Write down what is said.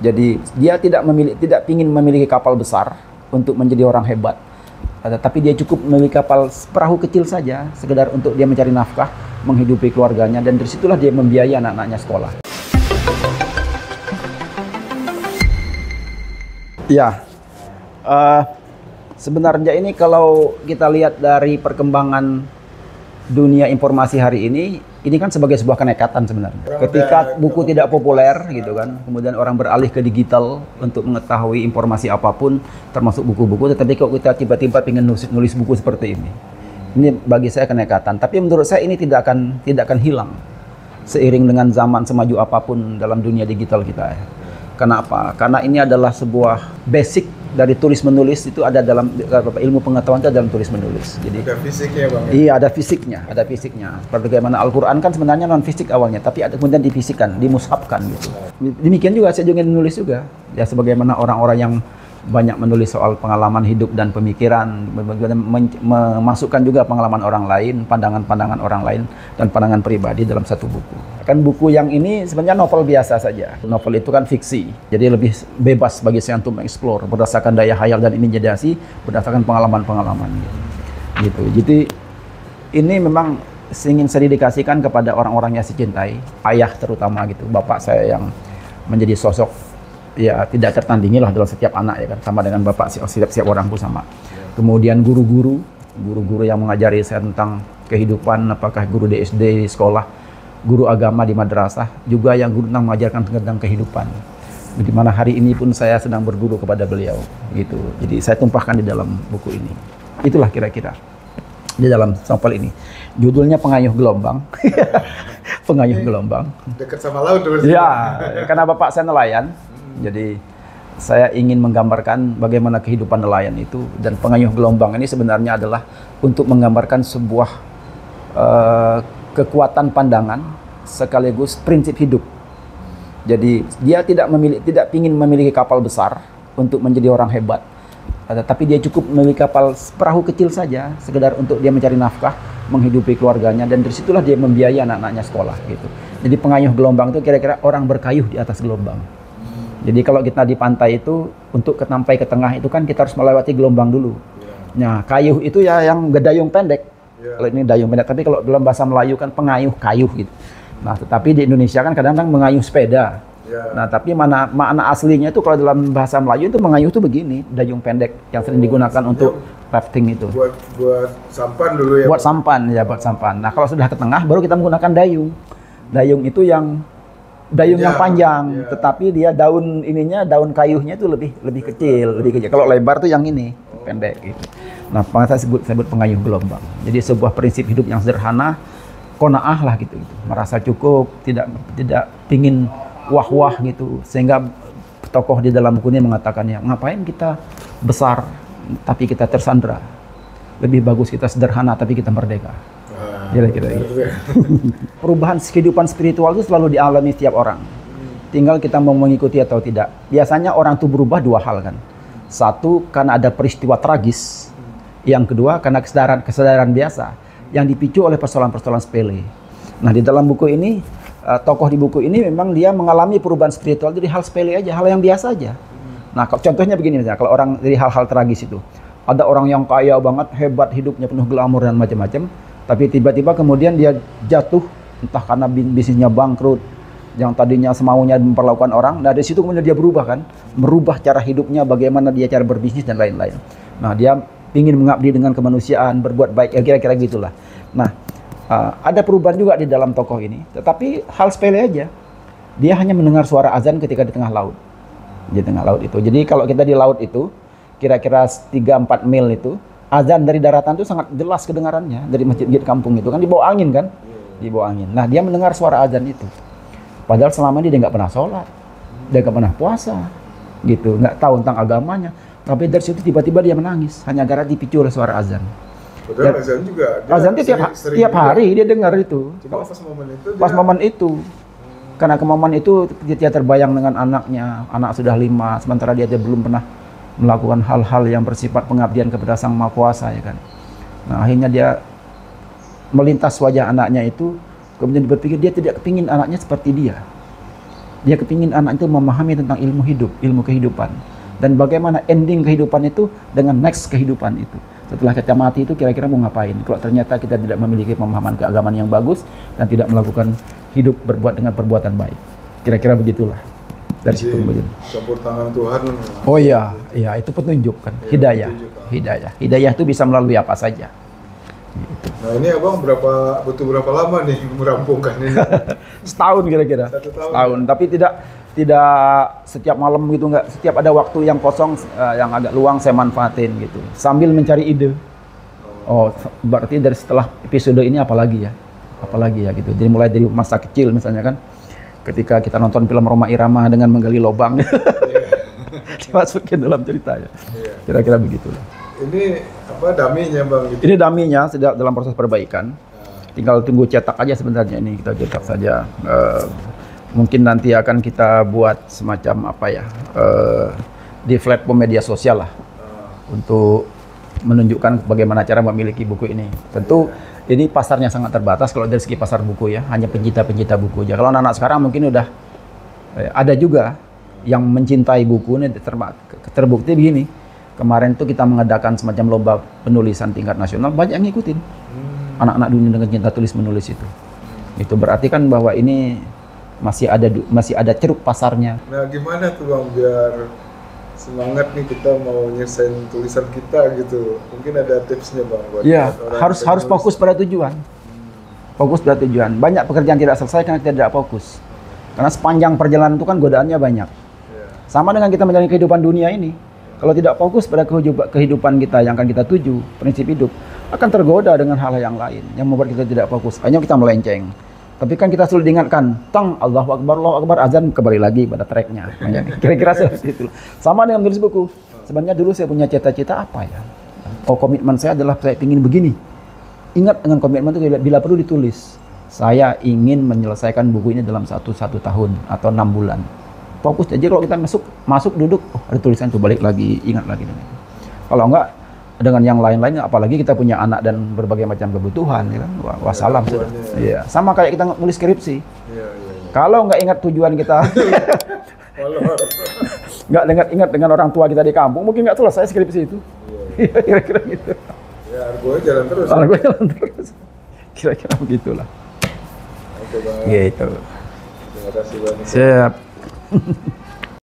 Jadi dia tidak ingin memiliki kapal besar untuk menjadi orang hebat, tapi dia cukup memiliki kapal perahu kecil saja, sekedar untuk dia mencari nafkah, menghidupi keluarganya, dan dari situlah dia membiayai anak-anaknya sekolah. Ya, sebenarnya ini kalau kita lihat dari perkembangan dunia informasi hari ini kan sebagai sebuah kenekatan sebenarnya. Ketika buku tidak populer gitu kan, kemudian orang beralih ke digital untuk mengetahui informasi apapun, termasuk buku-buku. Tetapi kalau kita tiba-tiba ingin nulis buku seperti ini bagi saya kenekatan. Tapi menurut saya ini tidak akan hilang seiring dengan zaman semaju apapun dalam dunia digital kita. Kenapa? Karena ini adalah sebuah basic dari tulis menulis, itu ada dalam ilmu pengetahuan, itu dalam tulis menulis. Jadi ada fisiknya, Bang. Iya, ada fisiknya. Bagaimana Al-Qur'an kan sebenarnya non fisik awalnya, tapi ada kemudian difisikkan, dimushafkan gitu. Demikian juga saya juga menulis juga. Ya sebagaimana orang-orang yang banyak menulis soal pengalaman hidup dan pemikiran, memasukkan juga pengalaman orang lain, pandangan-pandangan orang lain, dan pandangan pribadi dalam satu buku. Kan buku yang ini sebenarnya novel biasa saja. Novel itu kan fiksi, jadi lebih bebas bagi saya untuk mengeksplor berdasarkan daya khayal dan imajinasi, berdasarkan pengalaman-pengalaman gitu. Jadi ini memang ingin saya dedikasikan kepada orang-orang yang saya cintai, ayah terutama gitu, bapak saya yang menjadi sosok ya tidak tertandingi lah dalam setiap anak ya kan, sama dengan bapak setiap orang pun sama. Kemudian guru-guru yang mengajari saya tentang kehidupan, apakah guru di SD, di sekolah, guru agama di madrasah, juga yang guru tentang mengajarkan tentang kehidupan. Di mana hari ini pun saya sedang berguru kepada beliau gitu. Jadi saya tumpahkan di dalam buku ini. Itulah kira-kira di dalam novel ini. Judulnya Pengayuh Gelombang. Pengayuh Gelombang. Dekat sama laut tuh. Ya, karena bapak saya nelayan. Jadi saya ingin menggambarkan bagaimana kehidupan nelayan itu, dan Pengayuh Gelombang ini sebenarnya adalah untuk menggambarkan sebuah kekuatan pandangan sekaligus prinsip hidup. Jadi dia tidak ingin memiliki kapal besar untuk menjadi orang hebat, tapi dia cukup memiliki kapal perahu kecil saja, sekedar untuk dia mencari nafkah, menghidupi keluarganya, dan dari situlah dia membiayai anak-anaknya sekolah gitu. Jadi Pengayuh Gelombang itu kira-kira orang berkayuh di atas gelombang. Jadi kalau kita di pantai itu, untuk sampai ke tengah itu kan kita harus melewati gelombang dulu. Nah, kayuh itu ya yang gedayung pendek. Kalau ini dayung pendek, tapi kalau dalam bahasa Melayu kan pengayuh, kayuh gitu. Nah, tetapi di Indonesia kan kadang-kadang mengayuh sepeda. Nah, tapi makna aslinya itu kalau dalam bahasa Melayu itu mengayuh itu begini, dayung pendek yang sering digunakan untuk rafting itu. Buat sampan dulu ya. Buat sampan ya, buat sampan. Nah, kalau sudah ke tengah baru kita menggunakan dayung. Dayung itu yang panjang, tetapi dia daun kayuhnya itu lebih kecil. Kalau lebar tuh yang ini, pendek gitu. Nah, saya sebut pengayuh gelombang. Jadi sebuah prinsip hidup yang sederhana, qanaah lah gitu. Merasa cukup, tidak pingin wah-wah gitu. Sehingga tokoh di dalam buku ini mengatakannya, ngapain kita besar tapi kita tersandra? Lebih bagus kita sederhana tapi kita merdeka. Kira-kira gitu. Perubahan kehidupan spiritual itu selalu dialami setiap orang. Tinggal kita mau mengikuti atau tidak. Biasanya orang itu berubah dua hal kan. Satu, karena ada peristiwa tragis. Yang kedua, karena kesadaran biasa yang dipicu oleh persoalan-persoalan sepele. Nah, di dalam buku ini, tokoh di buku ini memang dia mengalami perubahan spiritual dari hal sepele aja, hal yang biasa aja. Nah, contohnya begini misalnya, kalau orang dari hal-hal tragis itu, ada orang yang kaya banget, hebat hidupnya, penuh glamor dan macam-macam, tapi tiba-tiba kemudian dia jatuh, entah karena bisnisnya bangkrut, yang tadinya semaunya memperlakukan orang. Nah, dari situ kemudian dia berubah kan, merubah cara hidupnya, bagaimana dia cara berbisnis dan lain-lain. Nah, dia ingin mengabdi dengan kemanusiaan, berbuat baik, ya kira-kira gitulah. Nah, ada perubahan juga di dalam tokoh ini, tetapi hal sepele aja. Dia hanya mendengar suara azan ketika di tengah laut. Di tengah laut itu. Jadi kalau kita di laut itu, kira-kira 3-4 mil itu, azan dari daratan itu sangat jelas kedengarannya. Dari masjid kampung itu kan di bawah angin kan? Di bawah angin. Nah, dia mendengar suara azan itu. Padahal selama ini dia nggak pernah sholat, dia nggak pernah puasa, gitu, nggak tahu tentang agamanya. Tapi dari situ tiba-tiba dia menangis, hanya gara dipicu oleh suara azan. Padahal azan juga. Azan itu tiap hari dia dengar itu. Cuma pas momen itu. Karena ke momen itu dia terbayang dengan anaknya, anak sudah 5, sementara dia belum pernah melakukan hal-hal yang bersifat pengabdian kepada Sang Maha Kuasa, ya kan. Nah, akhirnya dia melintas wajah anaknya itu, kemudian berpikir dia tidak kepingin anaknya seperti dia. Dia kepingin anak itu memahami tentang ilmu hidup, ilmu kehidupan. Dan bagaimana ending kehidupan itu dengan next kehidupan itu. Setelah kita mati itu kira-kira mau ngapain? Kalau ternyata kita tidak memiliki pemahaman keagamaan yang bagus dan tidak melakukan hidup berbuat dengan perbuatan baik. Kira-kira begitulah. Dari situ begitu. Campur tangan Tuhan. Oh iya, iya itu petunjuk kan. Hidayah. Hidayah. Hidayah itu bisa melalui apa saja. Gitu. Nah ini abang butuh berapa lama nih merampungkan ini? Setahun kira-kira. Setahun. Tapi tidak setiap malam gitu, nggak. Setiap ada waktu yang kosong, yang agak luang saya manfaatin gitu. Sambil mencari ide. Oh, berarti dari setelah episode ini apalagi ya gitu. Jadi mulai dari masa kecil misalnya kan. Ketika kita nonton film Rhoma Irama dengan menggali lubang, dimasukin dalam ceritanya. Kira-kira begitulah. Ini apa daminya bang? Gitu? Ini daminya sedang dalam proses perbaikan. Tinggal tunggu cetak aja sebenarnya ini kita cetak saja. Mungkin nanti akan kita buat semacam apa ya di platform media sosial lah untuk menunjukkan bagaimana cara memiliki buku ini. Tentu ini pasarnya sangat terbatas kalau dari segi pasar buku ya, hanya pencinta-pencinta buku aja. Kalau anak-anak sekarang mungkin udah ada juga yang mencintai buku ini terbukti begini. Kemarin tuh kita mengadakan semacam lomba penulisan tingkat nasional, banyak yang ngikutin. Anak-anak dunia dengan cinta tulis menulis itu. Itu berarti kan bahwa ini masih ada ceruk pasarnya. Nah, gimana tuh bang biar semangat nih kita mau nyelesain tulisan kita gitu. Mungkin ada tipsnya bang buat harus fokus pada tujuan. Fokus pada tujuan. Banyak pekerjaan tidak selesai karena kita tidak fokus. Karena sepanjang perjalanan itu kan godaannya banyak. Sama dengan kita menjalani kehidupan dunia ini. Kalau tidak fokus pada kehidupan kita yang akan kita tuju, prinsip hidup, akan tergoda dengan hal yang lain yang membuat kita tidak fokus. Hanya kita melenceng. Tapi kan kita selalu diingatkan, Allahu Akbar, azan, kembali lagi pada tracknya. Kira-kira seperti itu. Sama dengan menulis buku. Sebenarnya dulu saya punya cita-cita apa ya? Oh, komitmen saya adalah saya ingin begini. Ingat dengan komitmen itu bila perlu ditulis. Saya ingin menyelesaikan buku ini dalam satu tahun atau 6 bulan. Fokus aja kalau kita masuk duduk, ada tulisan itu balik lagi, ingat lagi. Kalau enggak, dengan yang lain-lain, apalagi kita punya anak dan berbagai macam kebutuhan, ya kan? Wassalam sudah. Iya, sama kayak kita nulis skripsi. Kalau nggak ingat tujuan kita, nggak ingat dengan orang tua kita di kampung, mungkin nggak selesai skripsi itu. Kira-kira gitu. Ya, argonya jalan terus. Argonya jalan terus. Kira-kira begitulah. Oke bang. Gitu. Terima kasih banyak. Siap.